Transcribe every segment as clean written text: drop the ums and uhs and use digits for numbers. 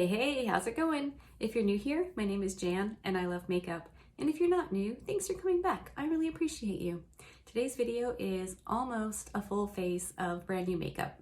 Hey, how's it going? If you're new here, my name is Jan and I love makeup. And if you're not new, thanks for coming back. I really appreciate you. Today's video is almost a full face of brand new makeup.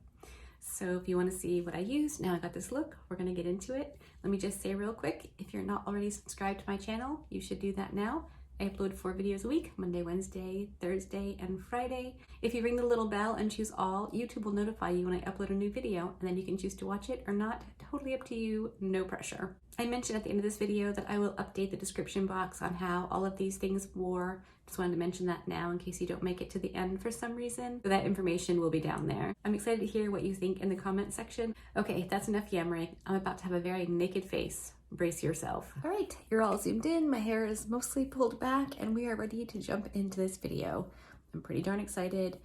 So if you want to see what I use, now I got this look, we're going to get into it. Let me just say real quick, if you're not already subscribed to my channel, you should do that now. I upload 4 videos a week, Monday, Wednesday, Thursday, and Friday. If you ring the little bell and choose all, YouTube will notify you when I upload a new video, and then you can choose to watch it or not. Totally up to you, no pressure. I mentioned at the end of this video that I will update the description box on how all of these things wore. Just wanted to mention that now in case you don't make it to the end for some reason. So that information will be down there. I'm excited to hear what you think in the comment section. Okay, that's enough yammering. I'm about to have a very naked face. Brace yourself. All right, you're all zoomed in. My hair is mostly pulled back and we are ready to jump into this video. I'm pretty darn excited.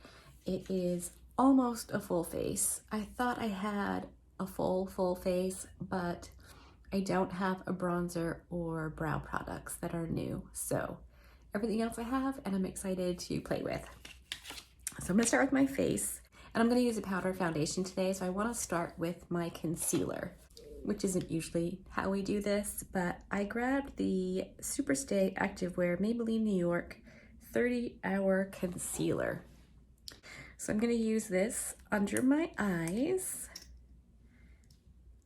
It is almost a full face. I thought I had a full face, but I don't have a bronzer or brow products that are new. So everything else I have and I'm excited to play with. So I'm gonna start with my face and I'm gonna use a powder foundation today. So I wanna start with my concealer, which isn't usually how we do this, but I grabbed the Superstay Activewear Maybelline New York 30-Hour Concealer. So I'm gonna use this under my eyes.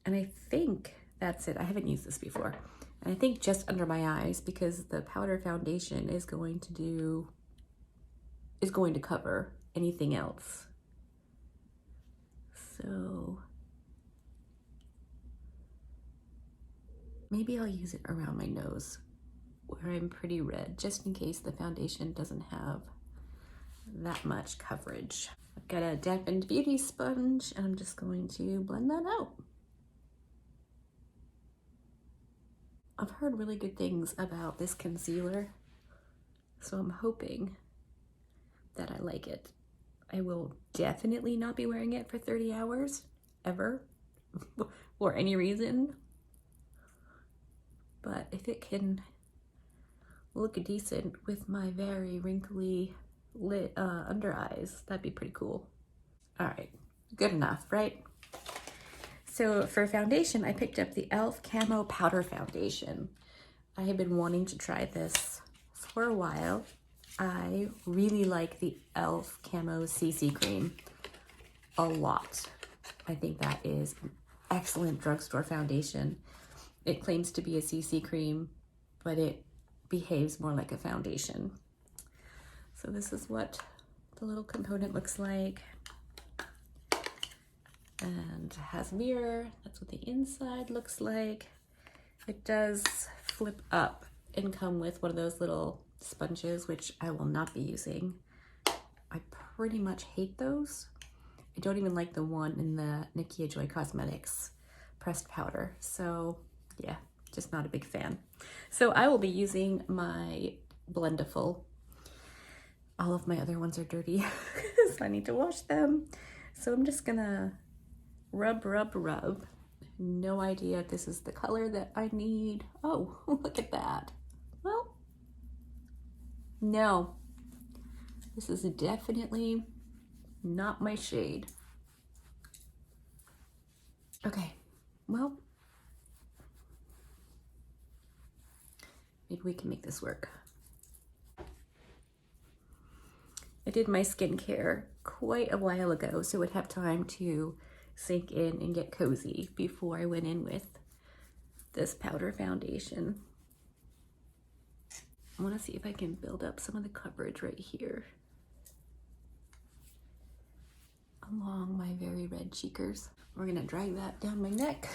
And I think that's it. I haven't used this before. And I think just under my eyes because the powder foundation is going to cover anything else. So maybe I'll use it around my nose where I'm pretty red, just in case the foundation doesn't have that much coverage. I've got a dampened beauty sponge and I'm just going to blend that out. I've heard really good things about this concealer, so I'm hoping that I like it. I will definitely not be wearing it for 30 hours, ever, for any reason. But if it can look decent with my very wrinkly under eyes, that'd be pretty cool. All right, good enough, right? So for foundation, I picked up the e.l.f. Camo Powder Foundation. I have been wanting to try this for a while. I really like the e.l.f. Camo CC Cream a lot. I think that is an excellent drugstore foundation. It claims to be a CC cream, but it behaves more like a foundation. So this is what the little component looks like. And has a mirror. That's what the inside looks like. It does flip up and come with one of those little sponges, which I will not be using. I pretty much hate those. I don't even like the one in the Nakia Joy Cosmetics pressed powder. So yeah, just not a big fan. So I will be using my Blendiful. All of my other ones are dirty, so I need to wash them. So I'm just gonna rub. No idea if this is the color that I need. Oh, look at that. Well, no, this is definitely not my shade. Okay, well, maybe we can make this work. I did my skincare quite a while ago, so I would have time to sink in and get cozy before I went in with this powder foundation. I want to see if I can build up some of the coverage right here along my very red cheekers. We're gonna drag that down my neck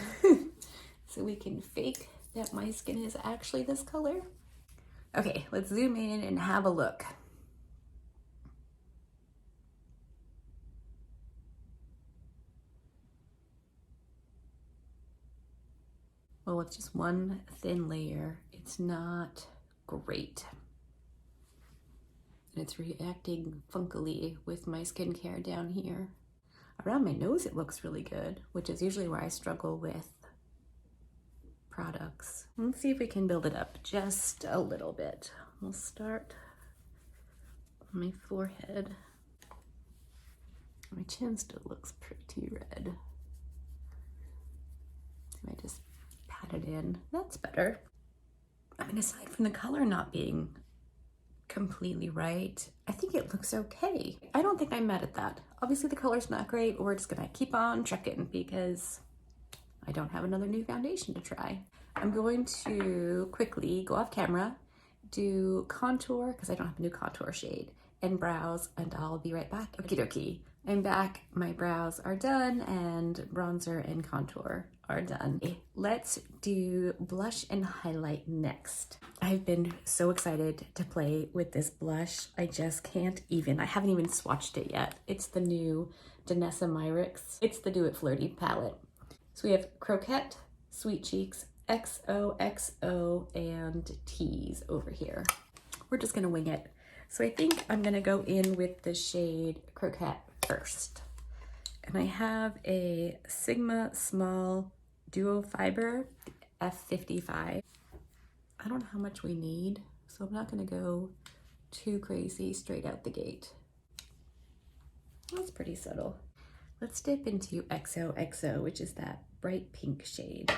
so we can fake that my skin is actually this color. Okay, let's zoom in and have a look. Well, it's just one thin layer. It's not great. And it's reacting funkily with my skincare down here. Around my nose, it looks really good, which is usually where I struggle with products. Let's see if we can build it up just a little bit. We'll start on my forehead. My chin still looks pretty red. I might just pat it in. That's better. I mean, aside from the color not being completely right, I think it looks okay. I don't think I'm mad at that. Obviously the color's not great, but we're just gonna keep on trucking because I don't have another new foundation to try. I'm going to quickly go off camera, do contour, because I don't have a new contour shade, and brows, and I'll be right back. Okie dokie. I'm back, my brows are done, and bronzer and contour are done. Let's do blush and highlight next. I've been so excited to play with this blush. I just can't even. I haven't even swatched it yet. It's the new Danessa Myricks. It's the Do It Flirty palette. So we have Croquette, Sweet Cheeks, XOXO, and Tease over here. We're just gonna wing it. So I think I'm gonna go in with the shade Croquette first. And I have a Sigma Small Duo Fiber F55. I don't know how much we need, so I'm not gonna go too crazy straight out the gate. That's pretty subtle. Let's dip into XOXO, which is that bright pink shade.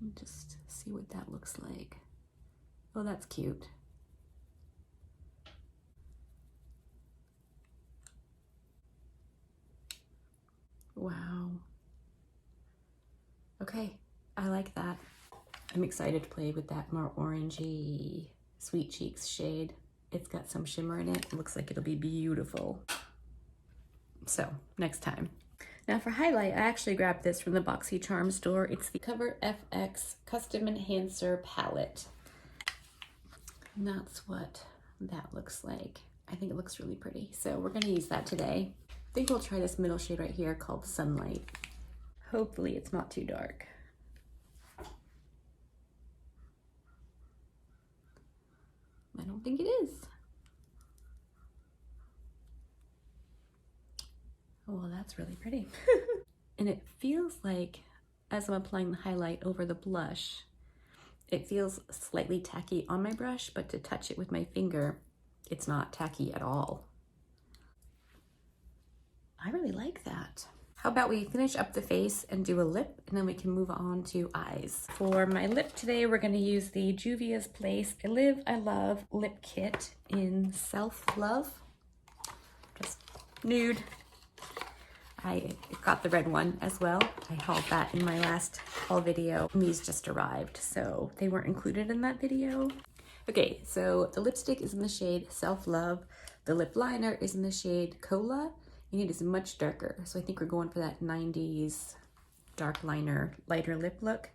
And just see what that looks like. Oh, that's cute. Wow. Okay, I like that. I'm excited to play with that more orangey Sweet Cheeks shade. It's got some shimmer in it. It looks like it'll be beautiful. So, next time. Now for highlight, I actually grabbed this from the BoxyCharm store. It's the Cover FX Custom Enhancer Palette. And that's what that looks like. I think it looks really pretty. So we're gonna use that today. I think we'll try this middle shade right here called Sunlight. Hopefully it's not too dark. I don't think it is. Oh, well, that's really pretty. And it feels like, as I'm applying the highlight over the blush, it feels slightly tacky on my brush, but to touch it with my finger, it's not tacky at all. I really like that. How about we finish up the face and do a lip, and then we can move on to eyes. For my lip today, we're gonna use the Juvia's Place I Live, I Love Lip Kit in Self Love. Just nude. I got the red one as well. I hauled that in my last haul video. These just arrived, so they weren't included in that video. Okay, so the lipstick is in the shade Self Love. The lip liner is in the shade Cola, and it is much darker. So I think we're going for that 90s dark liner, lighter lip look.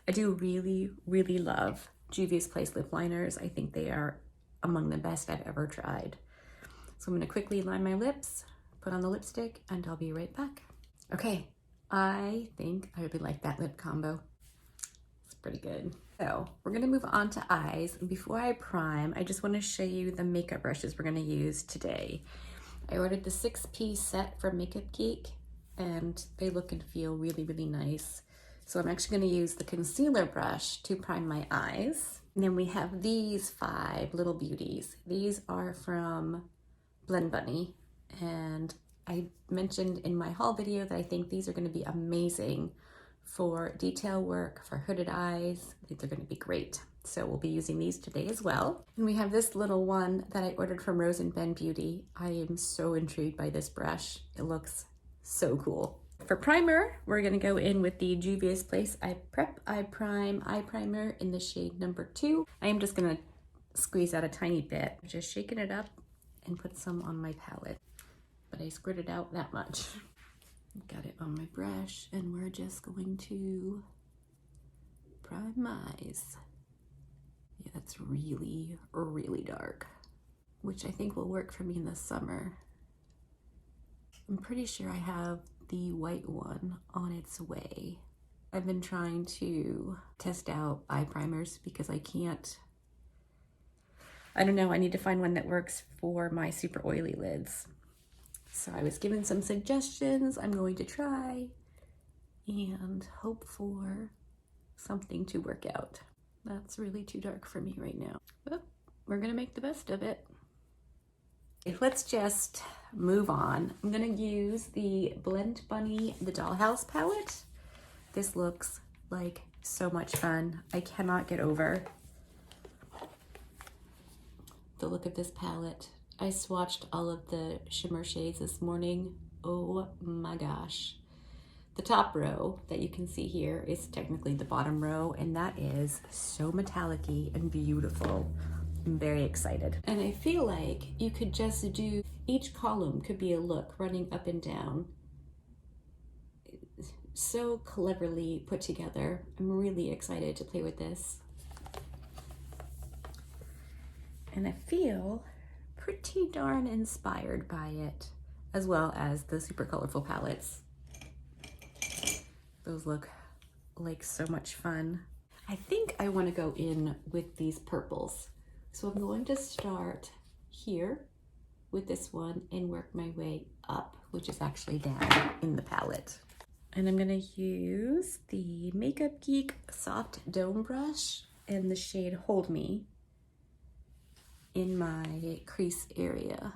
I do really, really love Juvia's Place lip liners. I think they are among the best I've ever tried. So I'm gonna quickly line my lips, put on the lipstick, and I'll be right back. Okay, I think I really like that lip combo. It's pretty good. So we're gonna move on to eyes. And before I prime, I just wanna show you the makeup brushes we're gonna use today. I ordered the 6-piece set from Makeup Geek, and they look and feel really, really nice. So I'm actually gonna use the concealer brush to prime my eyes. And then we have these 5 little beauties. These are from Blend Bunny. And I mentioned in my haul video that I think these are going to be amazing for detail work, for hooded eyes. I think they're going to be great. So we'll be using these today as well. And we have this little one that I ordered from Rose and Ben Beauty. I am so intrigued by this brush. It looks so cool. For primer, we're going to go in with the Juvia's Place Eye Prep Eye Prime Eye Primer in the shade number 2. I am just going to squeeze out a tiny bit, just shaking it up and put some on my palette. But I squirted out that much. Got it on my brush, and we're just going to prime my eyes. Yeah, that's really, really dark, which I think will work for me in the summer. I'm pretty sure I have the white one on its way. I've been trying to test out eye primers because I don't know, I need to find one that works for my super oily lids. So I was given some suggestions. I'm going to try and hope for something to work out. That's really too dark for me right now, but we're gonna make the best of it. Let's just move on. I'm gonna use the Blend Bunny The Dollhouse palette. This looks like so much fun. I cannot get over the look of this palette. I swatched all of the shimmer shades this morning. Oh my gosh. The top row that you can see here is technically the bottom row, and that is so metallic-y and beautiful. I'm very excited. And I feel like you could just do, each column could be a look running up and down. So cleverly put together. I'm really excited to play with this. And I feel pretty darn inspired by it, as well as the super colorful palettes. Those look like so much fun. I think I want to go in with these purples. So I'm going to start here with this one and work my way up, which is actually down in the palette. And I'm gonna use the Makeup Geek Soft Dome Brush and the shade Hold Me in my crease area.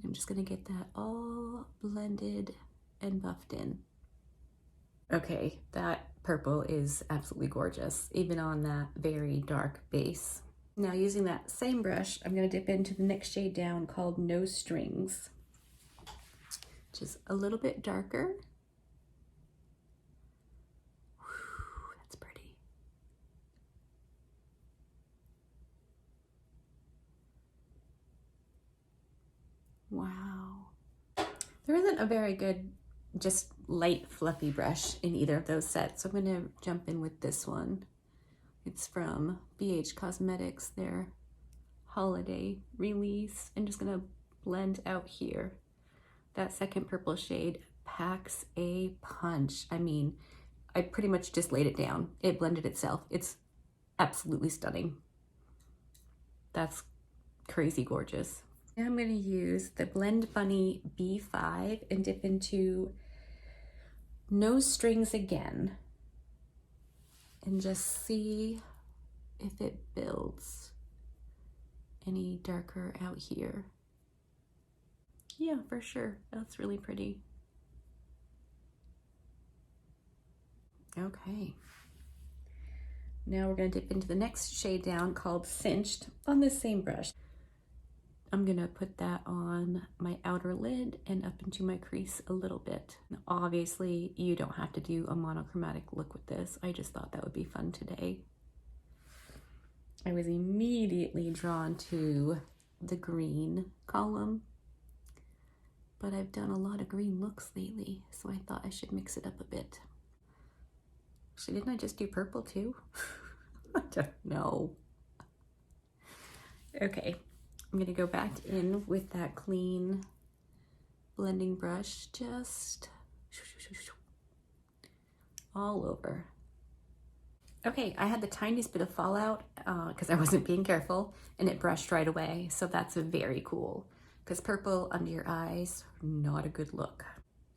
I'm just gonna get that all blended and buffed in. Okay, that purple is absolutely gorgeous, even on that very dark base. Now using that same brush, I'm gonna dip into the next shade down called No Strings, which is a little bit darker. Whew, that's pretty. Wow. There isn't a very good, just light fluffy brush in either of those sets, so I'm gonna jump in with this one. It's from BH Cosmetics, their holiday release. I'm just gonna blend out here. That second purple shade packs a punch. I mean, I pretty much just laid it down. It blended itself. It's absolutely stunning. That's crazy gorgeous. Now I'm gonna use the Blend Bunny B5 and dip into No Strings again and just see if it builds any darker out here. Yeah, for sure. That's really pretty. Okay. Now we're going to dip into the next shade down called Cinched on this same brush. I'm going to put that on my outer lid and up into my crease a little bit. Now, obviously, you don't have to do a monochromatic look with this. I just thought that would be fun today. I was immediately drawn to the green column, but I've done a lot of green looks lately, so I thought I should mix it up a bit. Actually, didn't I just do purple too? I don't know. Okay, I'm gonna go back in with that clean blending brush, just all over. Okay, I had the tiniest bit of fallout because I wasn't being careful, and it brushed right away, so that's very cool. Because purple under your eyes, not a good look.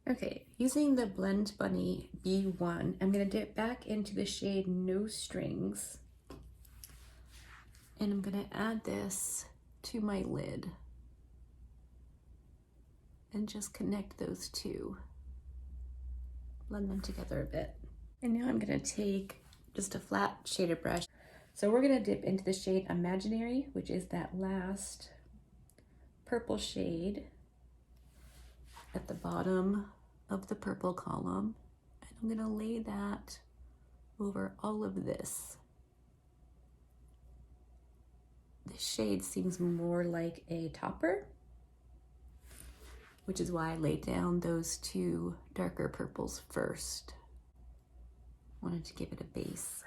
Okay, using the Blend Bunny B1, I'm gonna dip back into the shade No Strings, and I'm gonna add this to my lid and just connect those two. Blend them together a bit. And now I'm gonna take just a flat shaded brush. So we're gonna dip into the shade Imaginary, which is that last purple shade at the bottom of the purple column. And I'm gonna lay that over all of this. This shade seems more like a topper, which is why I laid down those two darker purples first. Wanted to give it a base.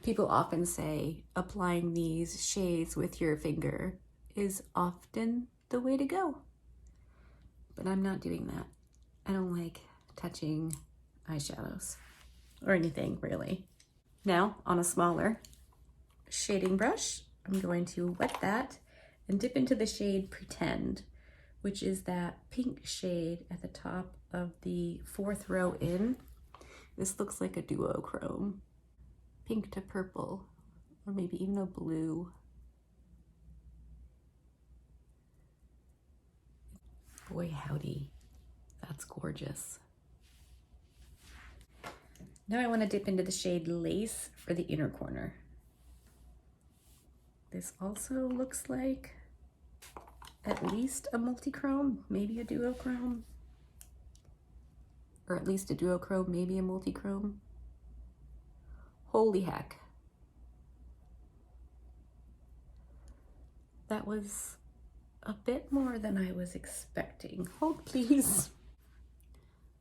People often say applying these shades with your finger is often the way to go, but I'm not doing that. I don't like touching eyeshadows or anything really. Now on a smaller shading brush, I'm going to wet that and dip into the shade Pretend, which is that pink shade at the top of the fourth row in. This looks like a duochrome, pink to purple, or maybe even a blue. Boy howdy, that's gorgeous. Now I want to dip into the shade Lace for the inner corner. This also looks like at least a multi-chrome, maybe a duochrome. Or at least a duochrome, maybe a multi-chrome. Holy heck. That was a bit more than I was expecting. Hold please.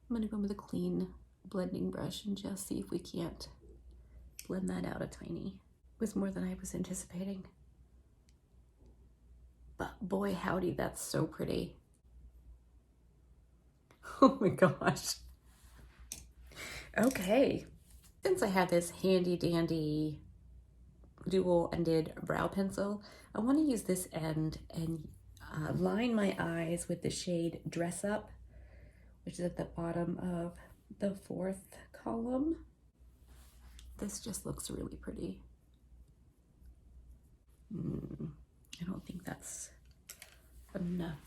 I'm gonna go with a clean blending brush and just see if we can't blend that out a tiny. It was more than I was anticipating. But boy howdy, that's so pretty. Oh my gosh. Okay, since I have this handy dandy dual-ended brow pencil, I want to use this end and line my eyes with the shade Dress Up, which is at the bottom of the 4th column. This just looks really pretty. I don't think that's enough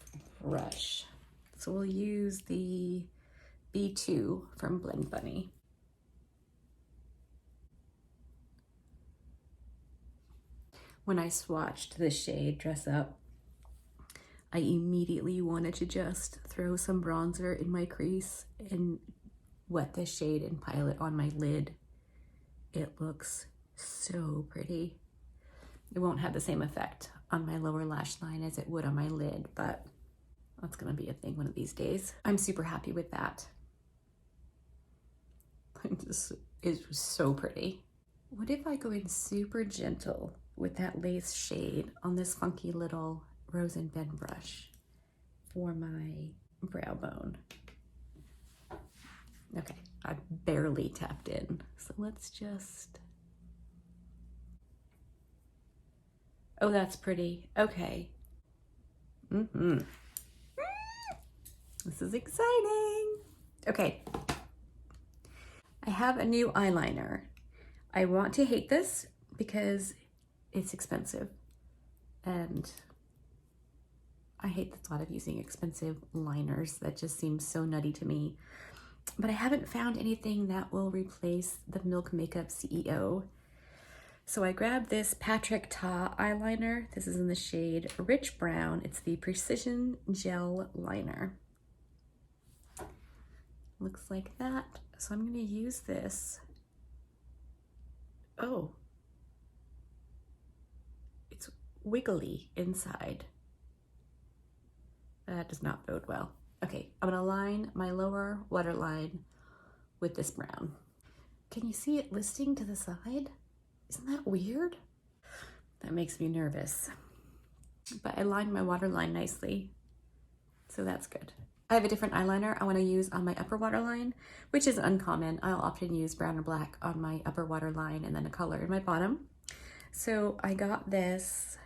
brush. So we'll use the B2 from Blend Bunny. When I swatched the shade Dress Up, I immediately wanted to just throw some bronzer in my crease and wet this shade and pile it on my lid. It looks so pretty. It won't have the same effect on my lower lash line as it would on my lid, but that's gonna be a thing one of these days. I'm super happy with that. This is so pretty. What if I go in super gentle with that lace shade on this funky little Rose and Ben brush for my brow bone? Okay, I barely tapped in, so let's just... Oh, that's pretty. Okay. This is exciting. Okay. I have a new eyeliner. I want to hate this because it's expensive. And I hate the thought of using expensive liners. That just seems so nutty to me. But I haven't found anything that will replace the Milk Makeup CEO. So I grabbed this Patrick Ta eyeliner. This is in the shade Rich Brown. It's the Precision Gel Liner. Looks like that. So I'm gonna use this. Oh, it's wiggly inside. That does not bode well. Okay, I'm gonna line my lower waterline with this brown. Can you see it listing to the side? Isn't that weird? That makes me nervous. But I lined my waterline nicely, so that's good. I have a different eyeliner I want to use on my upper waterline, which is uncommon. I'll often use brown or black on my upper waterline and then a color in my bottom. So I got this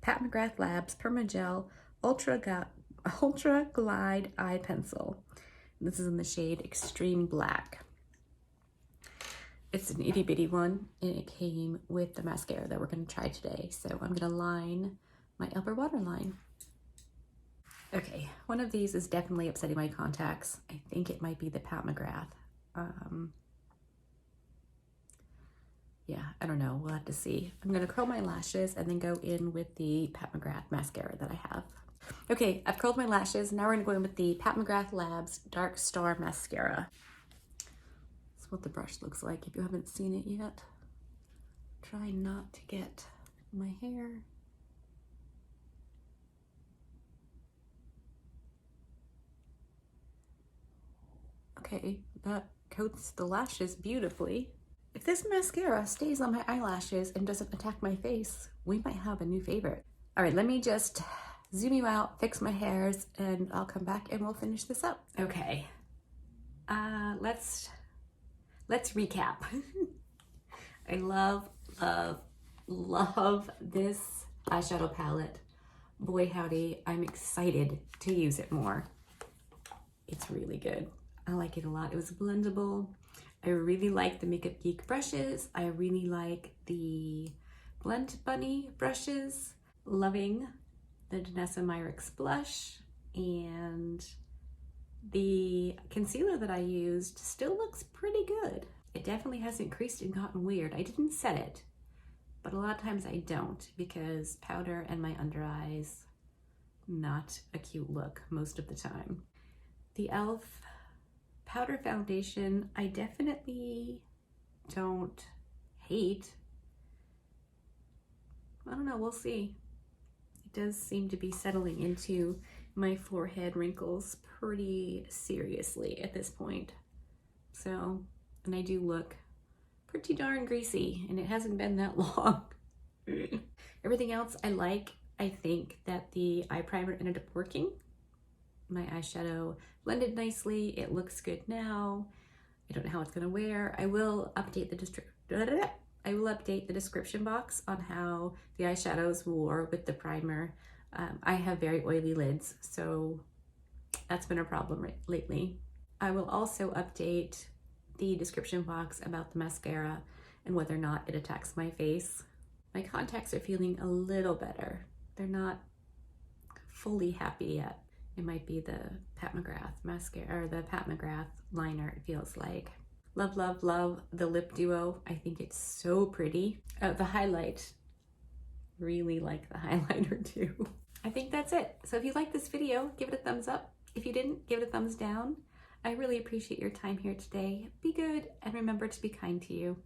Pat McGrath Labs Permagel Ultra Glide Eye Pencil. This is in the shade Extreme Black. It's an itty bitty one, and it came with the mascara that we're going to try today. So I'm going to line my upper waterline. Okay, one of these is definitely upsetting my contacts. I think it might be the Pat McGrath. Yeah, I don't know. We'll have to see. I'm going to curl my lashes and then go in with the Pat McGrath mascara that I have. Okay, I've curled my lashes. Now we're going to go in with the Pat McGrath Labs Dark Star Mascara. That's what the brush looks like if you haven't seen it yet. Try not to get my hair. Okay, that coats the lashes beautifully. If this mascara stays on my eyelashes and doesn't attack my face, we might have a new favorite. All right, let me just zoom you out, fix my hairs, and I'll come back and we'll finish this up. Okay, let's recap. I love this eyeshadow palette. Boy howdy, I'm excited to use it more. It's really good. I like it a lot. It was blendable. I really like the Makeup Geek brushes. I really like the Blend Bunny brushes. Loving the Danessa Myricks blush, and the concealer that I used still looks pretty good. It definitely hasn't creased and gotten weird. I didn't set it, but a lot of times I don't because powder and my under eyes, not a cute look most of the time. The e.l.f. powder foundation, I definitely don't hate. I don't know, we'll see. It does seem to be settling into my forehead wrinkles pretty seriously at this point. So, and I do look pretty darn greasy, and it hasn't been that long. Everything else I like. I think that the eye primer ended up working. My eyeshadow blended nicely. It looks good now. I don't know how it's gonna wear. I will update the description box on how the eyeshadows wore with the primer. I have very oily lids, so that's been a problem lately. I will also update the description box about the mascara and whether or not it attacks my face. My contacts are feeling a little better. They're not fully happy yet. It might be the Pat McGrath mascara, or the Pat McGrath liner, it feels like. Love, love, love the lip duo. I think it's so pretty. The highlight, really like the highlighter too. I think that's it. So if you like this video, give it a thumbs up. If you didn't, give it a thumbs down. I really appreciate your time here today. Be good and remember to be kind to you.